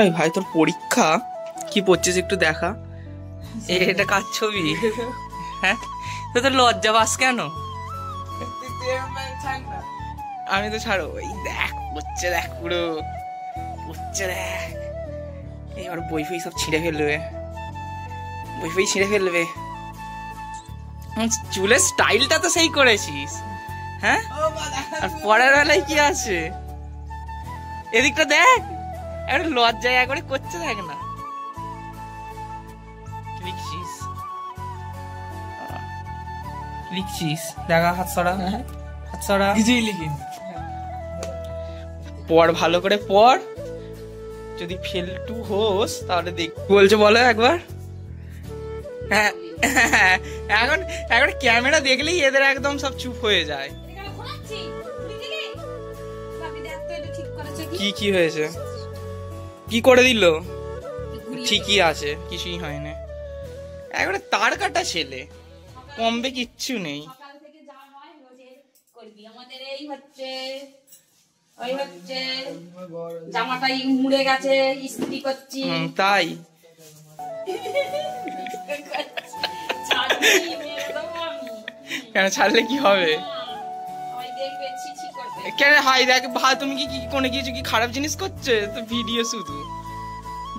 এই ভাই তোর পরীক্ষা কি পড়ছিস একটু দেখা। এটা কার ছবি? হ্যাঁ তো তোর লজ্জা পাস কেন? আমি তো ছাড়ো। এই দেখ পড়ছে, দেখ পুরো পড়ছে দেখ। এবার বই ফই সব ছিঁড়ে ফেলবে, বই ফই ছিঁড়ে ফেলবে। চুলের স্টাইলটা তো সেই করেছিস, হ্যাঁ? আর পরের বেলায় কি আছে? এদিকটা দেখ, একটা লজ্জায় একবারে করছে, দেখ না লিখছিস লিখছিস। দেখা হাত সরা, হাত সরা। কিছুই লিখিনি। পড় ভালো করে পড়, যদি ফেল টু হোস তাহলে দেখ। বলছো বলো একবার। হ্যাঁ এখন এখন ক্যামেরা দেখলেই এদের একদম সব চুপ হয়ে যায়। কি কি হয়েছে? কি করে দিল? ঠিকই আছে, কিছুই হয়নি। একবারে তার কাটা ছেলে, কমবে কিচ্ছু নেই। জামাটা মুড়ে গেছে, ইস্ত্রি করছি। তাই কেন ছাড়লে কি হবে? কেন হাই দেখ ভাই, তুমি কি কি কোনো কিছু কি খারাপ জিনিস করছে? তো ভিডিও শুধু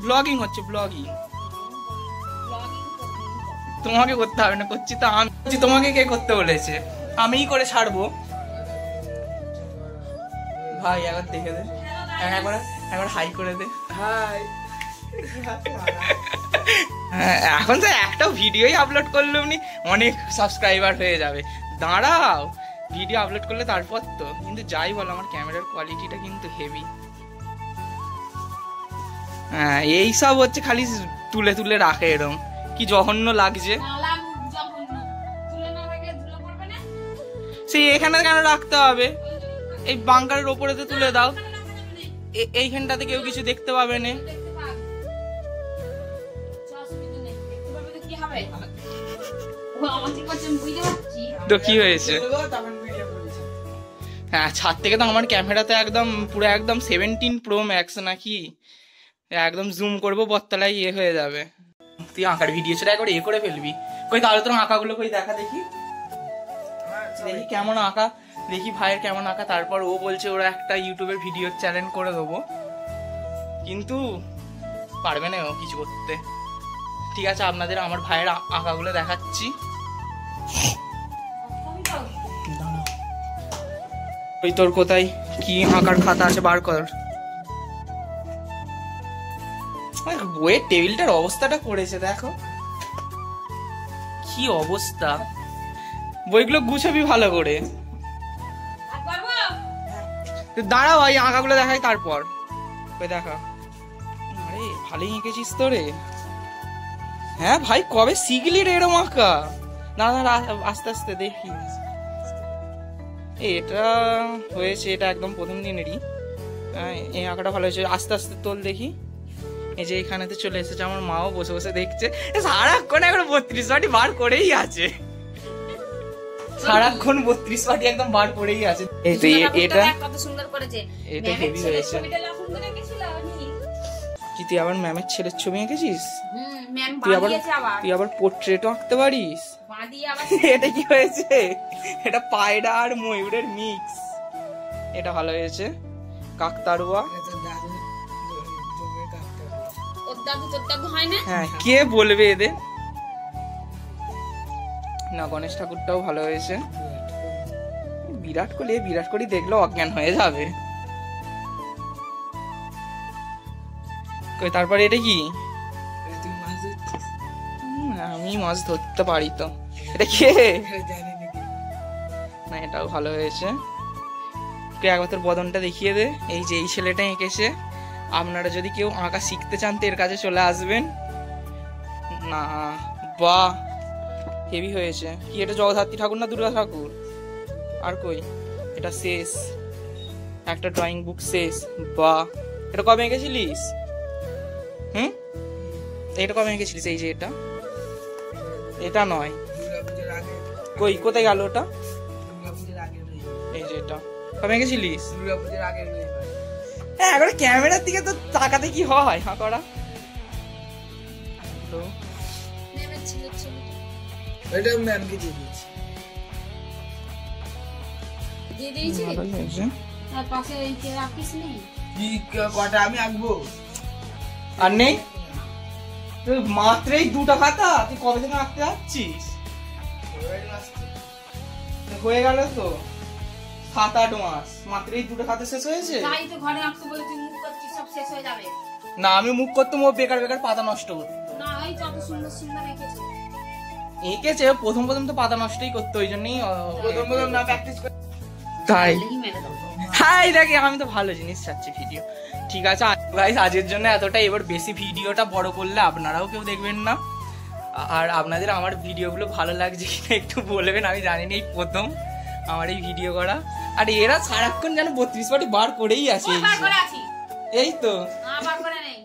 ব্লগিং হচ্ছে, ব্লগিং। তোমাকে করতে হবে না, করছি তো আমি। তোমাকে কে করতে বলেছে? আমিই করে ছাড়বো। ভাই একবার দেখে দে, একবার একবার হাই করে দে। হাই। এখন তো একটা ভিডিওই আপলোড করলাম নি, অনেক সাবস্ক্রাইবার হয়ে যাবে। দাঁড়াও, ভিডিও আপলোড করলে তারপর তো। কিন্তু যাই বলো, আমার ক্যামেরার কোয়ালিটিটা কিন্তু হেভি। হ্যাঁ এইসব হচ্ছে খালি তুলে তুলে রাখে, এরকম কি জঘন্য লাগছে। সেই এখানে কেন রাখতে হবে? এই বাঙ্কারের ওপরে তো তুলে দাও, এইখানটাতে কেউ কিছু দেখতে পাবে না। তো কি হয়েছে? হ্যাঁ ছাদ থেকে তো আমার ক্যামেরাতে একদম পুরো একদম 17 Pro Max নাকি, একদম জুম করবো বত্তলায় ইয়ে হয়ে যাবে। তুই আঁকার ভিডিও ছিল একবার এ করে ফেলবি। কই তাহলে তোর আঁকাগুলো কই দেখা দেখি, দেখি কেমন আঁকা, দেখি ভাইয়ের কেমন আঁকা। তারপর ও বলছে ওরা একটা ইউটিউবের ভিডিও চ্যানেল করে দেবো, কিন্তু পারবে না ও কিছু করতে। ঠিক আছে, আপনাদের আমার ভাইয়ের আঁকাগুলো দেখাচ্ছি। ওই তোর কোথায় কি আঁকার খাতা আছে বার কর। বইয়ের টেবিলটার অবস্থাটা করেছে দেখো, কি অবস্থা। বইগুলো গুছাবি ভালো করে। দাঁড়াও ভাই, আঁকাগুলো দেখাই তারপর। ওই দেখা, আরে ভালোই এঁকেছিস তো রে। হ্যাঁ ভাই, কবে শিখলি রে এরম আঁকা? না না আস্তে আস্তে দেখি। এটা হয়েছে, এটা একদম প্রথম দিনেরই। এই আঁকাটা ভালো হয়েছে, আস্তে আস্তে তোল দেখি। এই যে এখানেতে চলে এসেছে, আমার মাও বসে বসে দেখছে। সারাক্ষণ এখন 32 পাটি বার করেই আছে, সারাক্ষণ 32 পাটি একদম বার করেই আছে। এটা কত সুন্দর করেছে, এটা হেভি হয়েছে। কি তুই আবার ম্যামের ছেলের ছবি এঁকেছিস? তুই আবার পোর্ট্রেটও আঁকতে পারিস? এটা কি হয়েছে? এটা পায়রা আর ময়ূরের মিক্স। এটা ভালো হয়েছে, কাকতাড়ুয়া। হ্যাঁ কে বলবে এদের না। গণেশ ঠাকুরটাও ভালো হয়েছে। বিরাট কোহলি দেখলে অজ্ঞান হয়ে যাবে। তারপরে এটা কি? আমি মাছ ধরতে পারি তো। এটা কে? না এটাও ভালো হয়েছে। একবার তোর বদনটা দেখিয়ে দে। এই যে এই ছেলেটা এঁকেছে। আপনারা যদি কেউ আঁকা শিখতে চান তো এর কাছে চলে আসবেন। না বাহ, হেভি হয়েছে। কি এটা জগদ্ধাত্রী ঠাকুর না দুর্গা ঠাকুর? আর কই, এটা শেষ, একটা ড্রয়িং বুক শেষ। বাহ, এটা কবে এঁকেছিলিস? এটা কবে এঁকেছিলিস? এই যে এটা, এটা নয়, কই কোথায় গেল ওটা? এই যে এটা কবে এঁকেছিলিস? হ্যাঁ এখন ক্যামেরার দিকে তো তাকাতে কি হয় হ্যাঁ করা তো এটা ম্যামকে দিয়ে দিয়েছি। দিয়ে দিয়েছি তার পাশে এই কে রাখিস নি কি কটা আমি আঁকবো? আর নেই তুই মাত্রই 2টা খাতা তুই কবে থেকে আঁকতে যাচ্ছিস হয়ে গেল তো 7-8 মাস মাত্রই 2টা খাতা শেষ হয়েছে তাই তো ঘরে আঁকতে বলে তুই মুখ করছিস সব শেষ হয়ে যাবে না আমি মুখ করতাম ও বেকার বেকার পাতা নষ্ট করতো না ওই যত সুন্দর সুন্দর এঁকেছে এঁকেছে প্রথম তো পাতা নষ্টই করতো ওই জন্যই প্রথম না প্র্যাকটিস করে তাই লেগে মেরে দাও হাই দেখি আমি তো ভালো জিনিস চাচ্ছি ভিডিও ঠিক আছে গাইস আজকের জন্য এতটাই এবার বেশি ভিডিওটা বড় করলে আপনারাও কেউ দেখবেন না আর আপনাদের আমার ভিডিওগুলো ভালো লাগছে কিনা একটু বলবেন আমি জানি না এই প্রথম আমার এই ভিডিও করা আর এরা সারাক্ষণ যেন 32 পাটি বার করেই আছে বার করে আছি এই তো বার করে নেই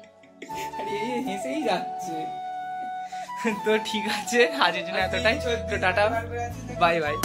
আরে হেসেই যাচ্ছে তো ঠিক আছে আজকের জন্য এতটাই তো টাটা বাই বাই